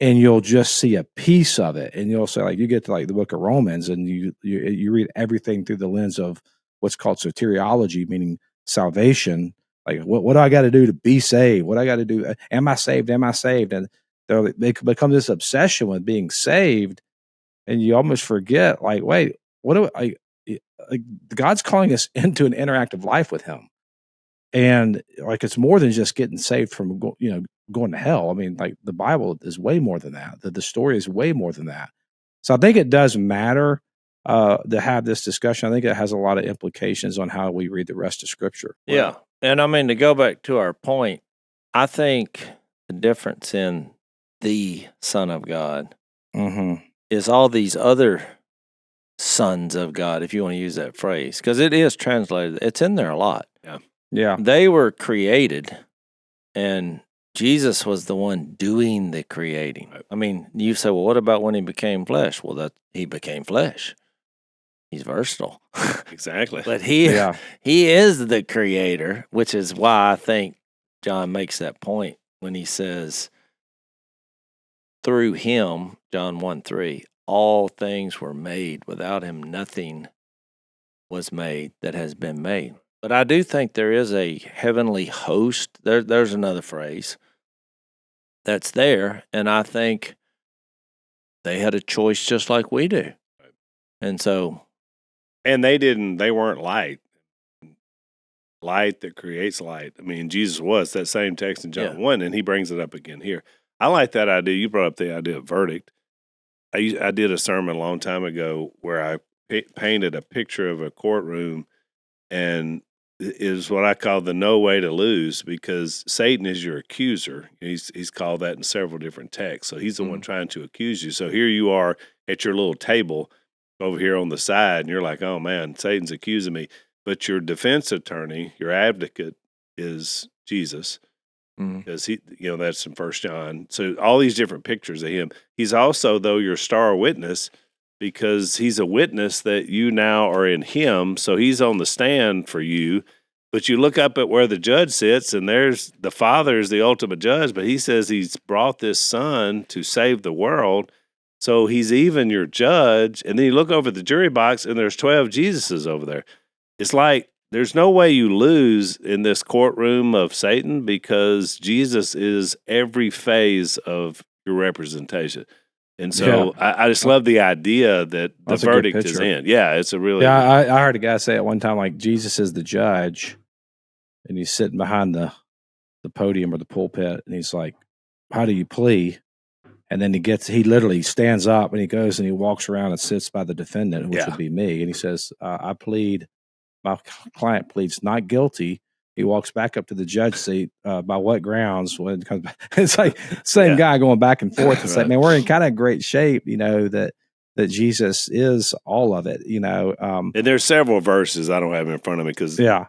and you'll just see a piece of it. And you'll say, like, you get to like the book of Romans, and you read everything through the lens of what's called soteriology, meaning salvation. Like, what do I got to do to be saved? What do I got to do? Am I saved? Am I saved? And they become this obsession with being saved. And you almost forget, like, wait, what do I? Like, God's calling us into an interactive life with him. And like, it's more than just getting saved from, going to hell. I mean, like, the Bible is way more than that. The story is way more than that. So I think it does matter to have this discussion. I think it has a lot of implications on how we read the rest of Scripture. Yeah. And I mean, to go back to our point, I think the difference in the Son of God is all these other sons of God, if you want to use that phrase, because it is translated. It's in there a lot. Yeah. They were created, and Jesus was the one doing the creating. I mean, you say, well, what about when he became flesh? Well, he became flesh. He's versatile. Exactly. But he is the creator, which is why I think John makes that point when he says, through him, John 1:3, all things were made. Without him, nothing was made that has been made. But I do think there is a heavenly host. There's another phrase that's there. And I think they had a choice just like we do. And so. And they weren't light. Light that creates light. I mean, Jesus was that same text in John 1, and he brings it up again here. I like that idea. You brought up the idea of verdict. I did a sermon a long time ago where I painted a picture of a courtroom, and it is what I call the no way to lose, because Satan is your accuser. He's called that in several different texts. So he's the one trying to accuse you. So here you are at your little table over here on the side, and you're like, oh man, Satan's accusing me. But your defense attorney, your advocate, is Jesus. Because he, that's in 1 John. So all these different pictures of him. He's also, though, your star witness, because he's a witness that you now are in him. So he's on the stand for you. But you look up at where the judge sits, and there's the Father is the ultimate judge, but he says he's brought this Son to save the world. So he's even your judge. And then you look over the jury box, and there's 12 Jesuses over there. It's like, there's no way you lose in this courtroom of Satan, because Jesus is every phase of your representation. And so I just love the idea that the verdict is in. Yeah, it's a really... Yeah, I heard a guy say at one time, like, Jesus is the judge, and he's sitting behind the podium or the pulpit, and he's like, how do you plea? And then he literally stands up, and he goes and he walks around and sits by the defendant, which would be me, and he says, my client pleads not guilty He walks back up to the judge seat. By what grounds? When it comes back, it's like same guy going back and forth. It's like, man, we're in kind of great shape, that Jesus is all of it, And there's several verses I don't have in front of me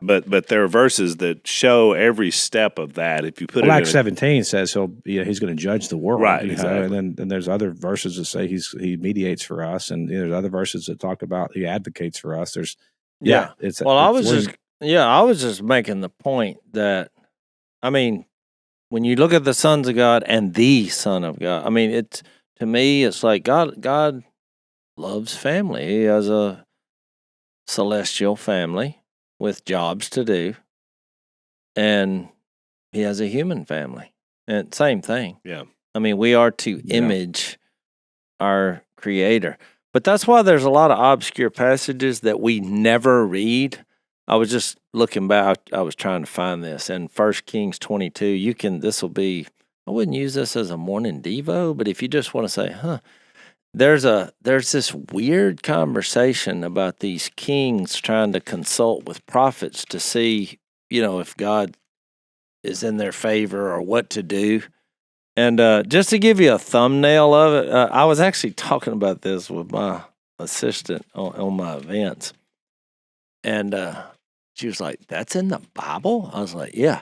but there are verses that show every step of that. If you put Acts 17 says he's going to judge the world, right? Exactly. And then there's other verses that say he mediates for us, and there's other verses that talk about he advocates for us. There's I was just making the point that, I mean, when you look at the sons of God and the Son of God, I mean, to me, it's like God loves family. He has a celestial family with jobs to do, and he has a human family, and same thing. Yeah, I mean, we are to image our Creator, but that's why there's a lot of obscure passages that we never read. I was just looking back. I was trying to find this in 1 Kings 22. I wouldn't use this as a morning devo, but if you just want to say, there's this weird conversation about these kings trying to consult with prophets to see, if God is in their favor or what to do. And just to give you a thumbnail of it, I was actually talking about this with my assistant on my events. And she was like, "That's in the Bible?" I was like, "Yeah."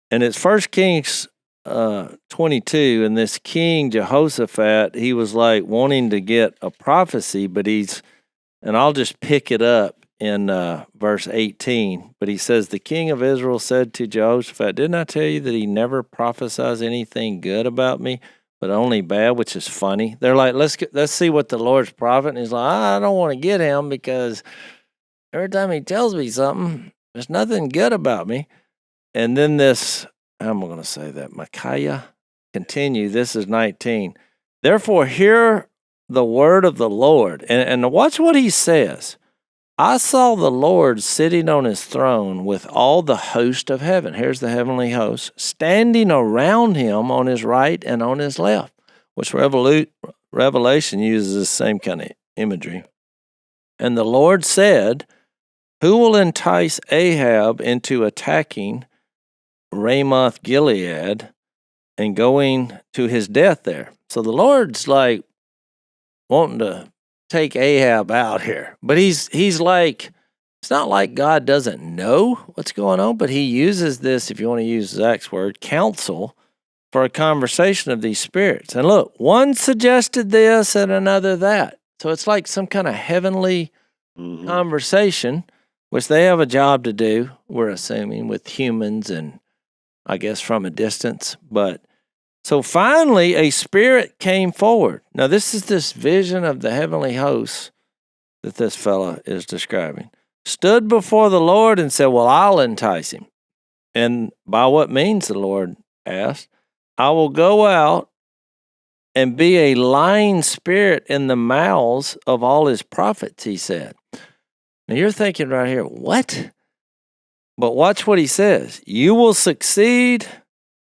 And it's 1 Kings 22, and this king Jehoshaphat, he was like wanting to get a prophecy, but and I'll just pick it up in verse 18. But he says, "The king of Israel said to Jehoshaphat, didn't I tell you that he never prophesies anything good about me, but only bad?" Which is funny. They're like, let's see what the Lord's prophet. And he's like, "I don't want to get him because every time he tells me something, there's nothing good about me." And then this, how am I going to say that? Micaiah, continue. This is 19. "Therefore, hear the word of the Lord." And watch what he says. "I saw the Lord sitting on his throne with all the host of heaven." Here's the heavenly host, "standing around him on his right and on his left," which Revelation uses the same kind of imagery. "And the Lord said, who will entice Ahab into attacking Ramoth Gilead and going to his death there?" So the Lord's like wanting to take Ahab out here. But he's like, it's not like God doesn't know what's going on, but he uses this, if you want to use Zach's word, counsel, for a conversation of these spirits. And look, one suggested this and another that. So it's like some kind of heavenly conversation, which they have a job to do, we're assuming, with humans and I guess from a distance. But so finally a spirit came forward. Now this is this vision of the heavenly hosts that this fella is describing. "Stood before the Lord and said, well, I'll entice him." And by what means, the Lord asked. "I will go out and be a lying spirit in the mouths of all his prophets," he said. Now you're thinking right here, what? But watch what he says. "You will succeed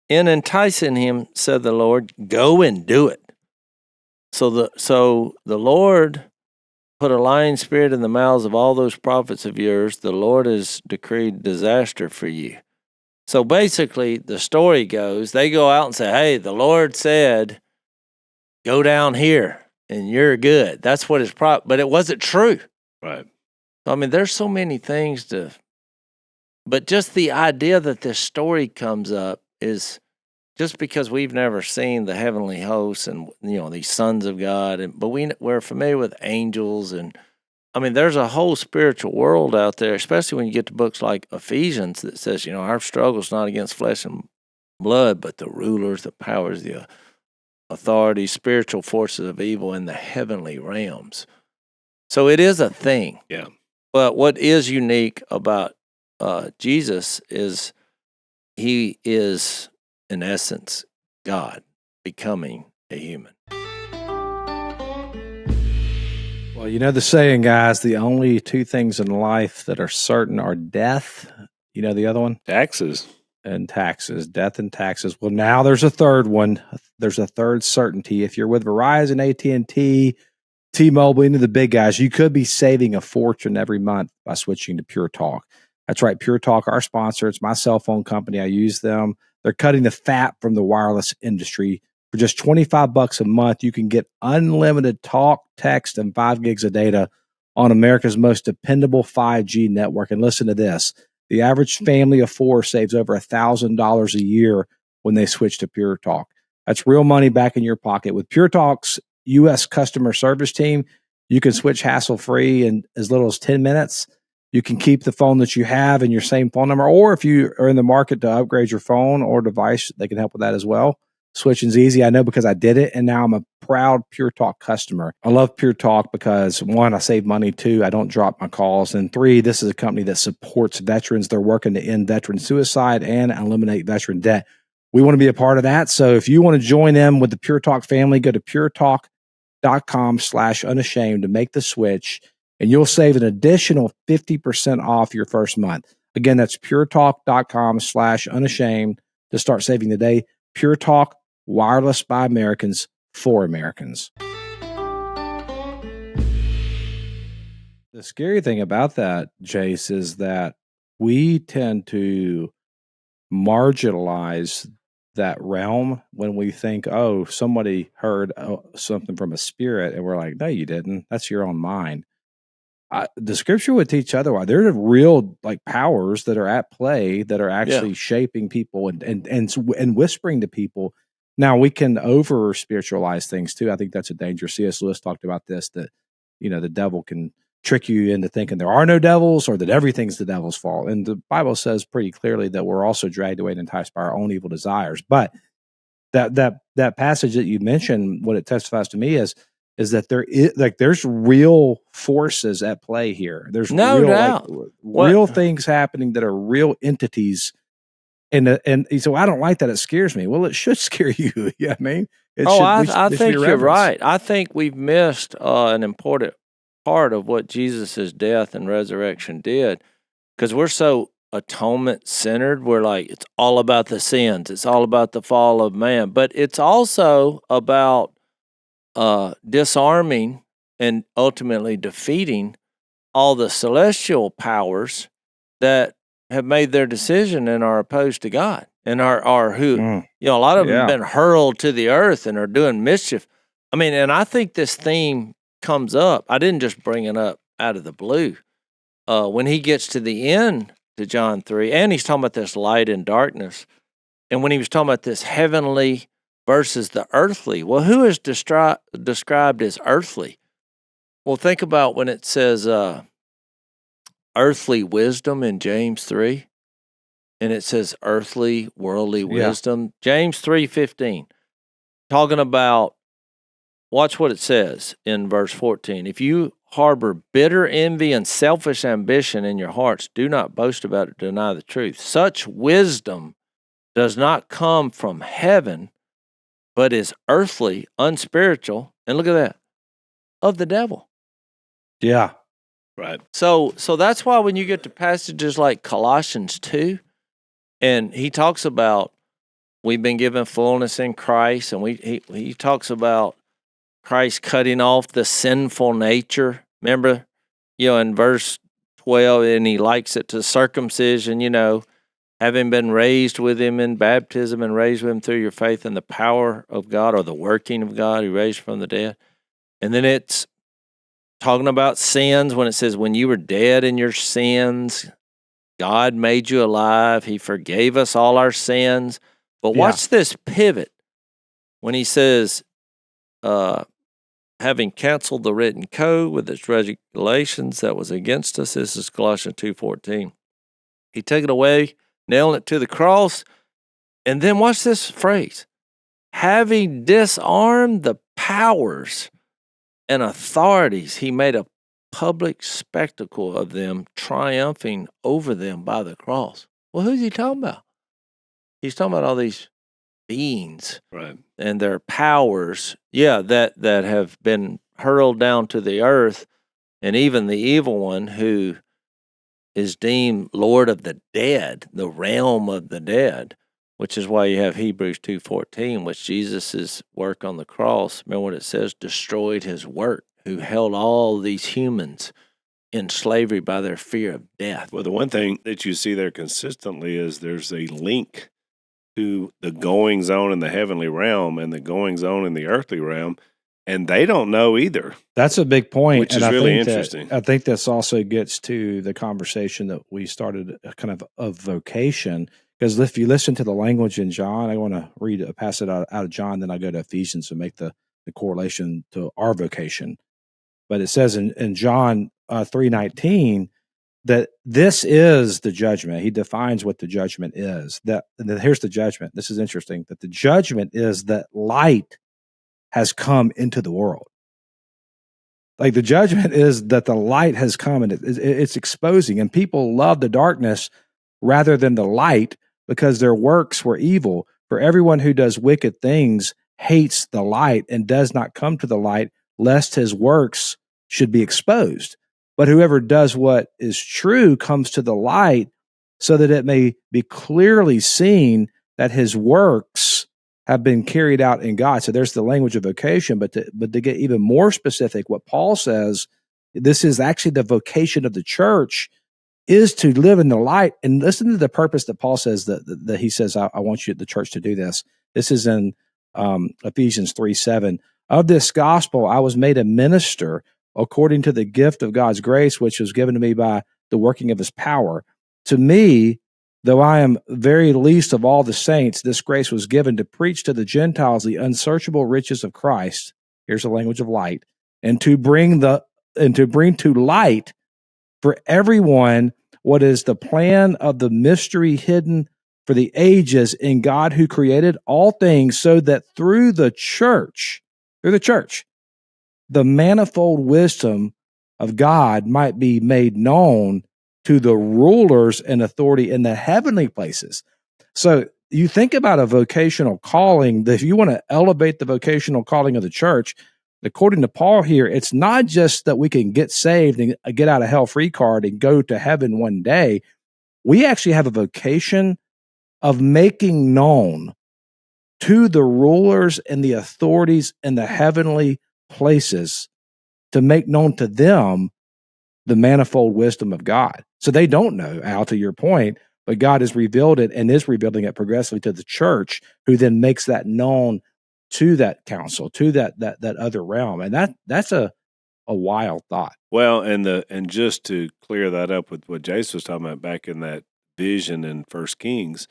in enticing him," said the Lord. "Go and do it." So the Lord put a lying spirit in the mouths of all those prophets of yours. The Lord has decreed disaster for you. So basically, the story goes, they go out and say, "Hey, the Lord said, go down here and you're good." That's what his but it wasn't true. Right. I mean, there's so many things but just the idea that this story comes up is just because we've never seen the heavenly hosts and, these sons of God, but we're familiar with angels. And I mean, there's a whole spiritual world out there, especially when you get to books like Ephesians that says, our struggle's not against flesh and blood, but the rulers, the powers, the authorities, spiritual forces of evil in the heavenly realms. So it is a thing. Yeah. But what is unique about Jesus is he is, in essence, God becoming a human. Well, you know the saying, guys, the only two things in life that are certain are death. You know the other one? Taxes. And taxes. Death and taxes. Well, now there's a third one. There's a third certainty. If you're with Verizon, AT&T, T-Mobile, any of the big guys, you could be saving a fortune every month by switching to Pure Talk. That's right, Pure Talk, our sponsor. It's my cell phone company. I use them. They're cutting the fat from the wireless industry. For just $25 a month, you can get unlimited talk, text, and 5 gigs of data on America's most dependable 5G network. And listen to this. The average family of 4 saves over $1,000 a year when they switch to Pure Talk. That's real money back in your pocket. With Pure Talk's U.S. customer service team, you can switch hassle-free in as little as 10 minutes. You can keep the phone that you have in your same phone number, or if you are in the market to upgrade your phone or device, they can help with that as well. Switching's easy. I know because I did it, and now I'm a proud Pure Talk customer. I love Pure Talk because, 1, I save money. 2, I don't drop my calls. And 3, this is a company that supports veterans. They're working to end veteran suicide and eliminate veteran debt. We want to be a part of that. So if you want to join them with the Pure Talk family, go to puretalk.com/unashamed to make the switch, and you'll save an additional 50% off your first month. Again, that's puretalk.com/unashamed to start saving today. Pure Talk, wireless by Americans for Americans. The scary thing about that, Jase, is that we tend to marginalize that realm when we think, oh, somebody heard something from a spirit, and we're like, no, you didn't. That's your own mind. The scripture would teach otherwise. There are real powers that are at play that are actually shaping people and whispering to people. Now, we can over spiritualize things too. I think that's a danger. C.S. Lewis talked about this, that the devil can trick you into thinking there are no devils or that everything's the devil's fault. And the Bible says pretty clearly that we're also dragged away and enticed by our own evil desires. But that passage that you mentioned, what it testifies to me is that there's real forces at play here. There's no doubt real things happening that are real entities. And so I don't like that. It scares me. Well, it should scare you. Yeah, I mean, I think you're right. I think we've missed an important part of what Jesus' death and resurrection did, because we're so atonement centered. We're like, it's all about the sins. It's all about the fall of man. But it's also about disarming and ultimately defeating all the celestial powers that have made their decision and are opposed to God and are who, a lot of them have been hurled to the earth and are doing mischief. I mean, and I think this theme comes up. I didn't just bring it up out of the blue. When he gets to the end to John 3, and he's talking about this light and darkness, and when he was talking about this heavenly versus the earthly, well, who is described as earthly? Well, think about when it says earthly wisdom in James 3, and it says earthly, worldly wisdom. James 3:15, talking about, watch what it says in verse 14. If you harbor bitter envy and selfish ambition in your hearts, do not boast about it, deny the truth. Such wisdom does not come from heaven, but is earthly, unspiritual, and look at that, of the devil. Yeah. Right. So that's why when you get to passages like Colossians 2, and he talks about we've been given fullness in Christ, and he talks about Christ cutting off the sinful nature. Remember, in verse 12, and he likes it to circumcision, having been raised with him in baptism and raised with him through your faith in the power of God or the working of God who raised from the dead. And then it's talking about sins when it says, when you were dead in your sins, God made you alive. He forgave us all our sins. But watch this pivot when he says, having canceled the written code with its regulations that was against us. This is Colossians 2:14. He took it away, nailing it to the cross. And then watch this phrase, having disarmed the powers and authorities, he made a public spectacle of them, triumphing over them by the cross. Well, who's he talking about? He's talking about all these beings, right, and their powers, that have been hurled down to the earth, and even the evil one who is deemed Lord of the dead, the realm of the dead, which is why you have Hebrews 2:14, which Jesus' work on the cross, remember what it says, destroyed his work, who held all these humans in slavery by their fear of death. Well, the one thing that you see there consistently is there's a link to the goings on in the heavenly realm and the goings on in the earthly realm, and they don't know either. That's a big point, Which and is I really think interesting. I think this also gets to the conversation that we started, kind of vocation. Because if you listen to the language in John, I want to read a passage out of John, then I go to Ephesians and make the correlation to our vocation. But it says in John 3:19 that this is the judgment. He defines what the judgment is. That here's the judgment. This is interesting. That the judgment is that light has come into the world. Like the judgment is that the light has come and it's exposing, and people love the darkness rather than the light because their works were evil. For everyone who does wicked things hates the light and does not come to the light, lest his works should be exposed. But whoever does what is true comes to the light so that it may be clearly seen that his works have been carried out in God. So there's the language of vocation, but to get even more specific, what Paul says, this is actually the vocation of the church, is to live in the light. And listen to the purpose that Paul says that he says, I want you, the church, to do this. This is in Ephesians 3:7. Of this gospel, I was made a minister according to the gift of God's grace, which was given to me by the working of his power. To me, though I am very least of all the saints, this grace was given to preach to the Gentiles the unsearchable riches of Christ. Here's the language of light, and to bring to light for everyone what is the plan of the mystery hidden for the ages in God who created all things, so that through the church, the manifold wisdom of God might be made known to the rulers and authority in the heavenly places. So you think about a vocational calling, that if you want to elevate the vocational calling of the church, according to Paul here, it's not just that we can get saved and get out of hell free card and go to heaven one day. We actually have a vocation of making known to the rulers and the authorities in the heavenly places, to make known to them the manifold wisdom of God. So they don't know, Al, to your point, but God has revealed it and is revealing it progressively to the church, who then makes that known to that council, to that other realm. And that's a wild thought. Well, and just to clear that up with what Jase was talking about back in that vision in First Kings,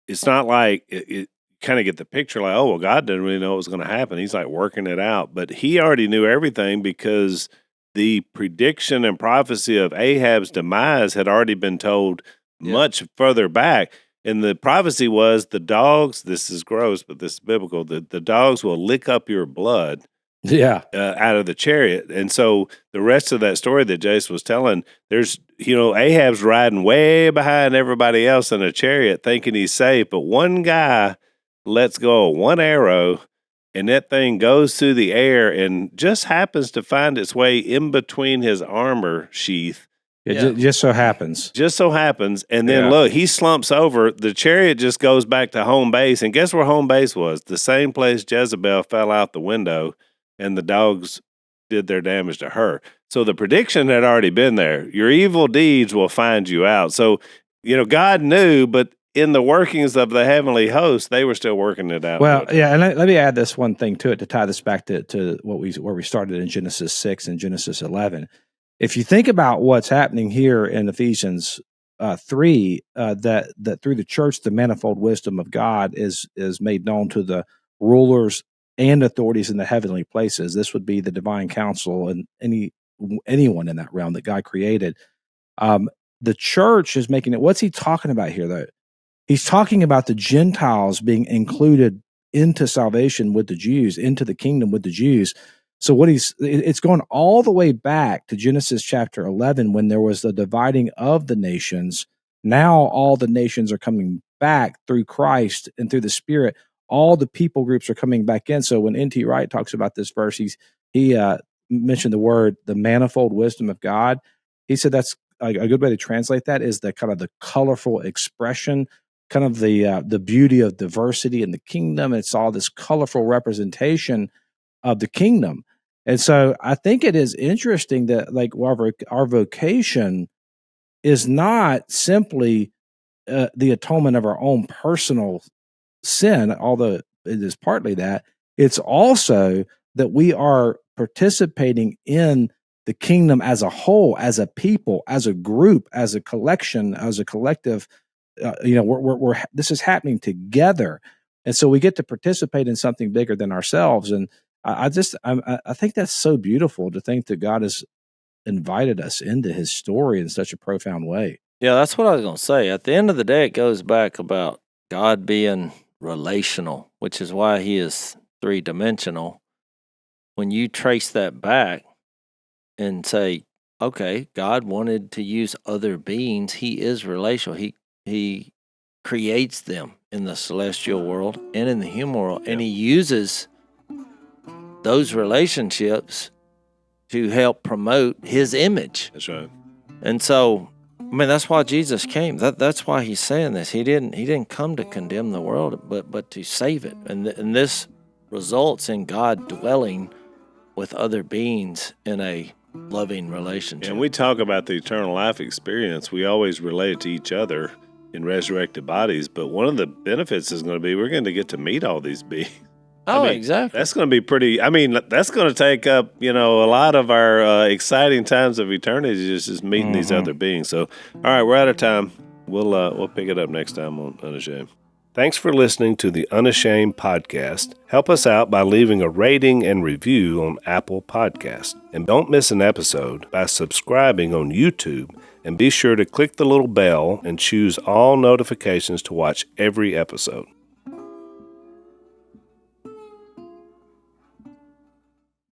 it's not like it kind of get the picture like, oh, well, God didn't really know what was going to happen. He's like working it out, but he already knew everything because the prediction and prophecy of Ahab's demise had already been told much further back. And the prophecy was the dogs, this is gross, but this is biblical, the dogs will lick up your blood out of the chariot. And so the rest of that story that Jase was telling, there's, Ahab's riding way behind everybody else in a chariot thinking he's safe, but one guy lets go of one arrow, and that thing goes through the air and just happens to find its way in between his armor sheath. It just so happens. And then look, he slumps over. The chariot just goes back to home base. And guess where home base was? The same place Jezebel fell out the window and the dogs did their damage to her. So the prediction had already been there. Your evil deeds will find you out. So, God knew, but in the workings of the heavenly host, they were still working it out. Well, and let me add this one thing to it to tie this back to where we started in Genesis 6 and Genesis 11. If you think about what's happening here in Ephesians 3, that through the church, the manifold wisdom of God is made known to the rulers and authorities in the heavenly places. This would be the divine council and anyone in that realm that God created. The church is making it. What's he talking about here, though? He's talking about the Gentiles being included into salvation with the Jews, into the kingdom with the Jews. So it's going all the way back to Genesis chapter 11, when there was the dividing of the nations. Now all the nations are coming back through Christ and through the Spirit. All the people groups are coming back in. So when N.T. Wright talks about this verse, he mentioned the manifold wisdom of God. He said that's a good way to translate that is the kind of the colorful expression, kind of the beauty of diversity in the kingdom. It's all this colorful representation of the kingdom. And so I think it is interesting that like our vocation is not simply the atonement of our own personal sin, although it is partly that. It's also that we are participating in the kingdom as a whole, as a people, as a group, as a collection, as a collective. We're this is happening together, and so we get to participate in something bigger than ourselves. And I think that's so beautiful to think that God has invited us into His story in such a profound way. Yeah, that's what I was going to say. At the end of the day, it goes back about God being relational, which is why He is three-dimensional. When you trace that back and say, okay, God wanted to use other beings, He is relational. He creates them in the celestial world and in the human world, and He uses those relationships to help promote His image. That's right. And so, I mean, that's why Jesus came. That's why He's saying this. He didn't come to condemn the world, but to save it. And this results in God dwelling with other beings in a loving relationship. And we talk about the eternal life experience. We always relate it to each other in resurrected bodies. But one of the benefits is going to be we're going to get to meet all these beings. Exactly. That's going to be pretty. That's going to take up, a lot of our exciting times of eternity, just meeting these other beings. So, all right, we're out of time. We'll pick it up next time on Unashamed. Thanks for listening to the Unashamed podcast. Help us out by leaving a rating and review on Apple Podcasts. And don't miss an episode by subscribing on YouTube. And be sure to click the little bell and choose all notifications to watch every episode.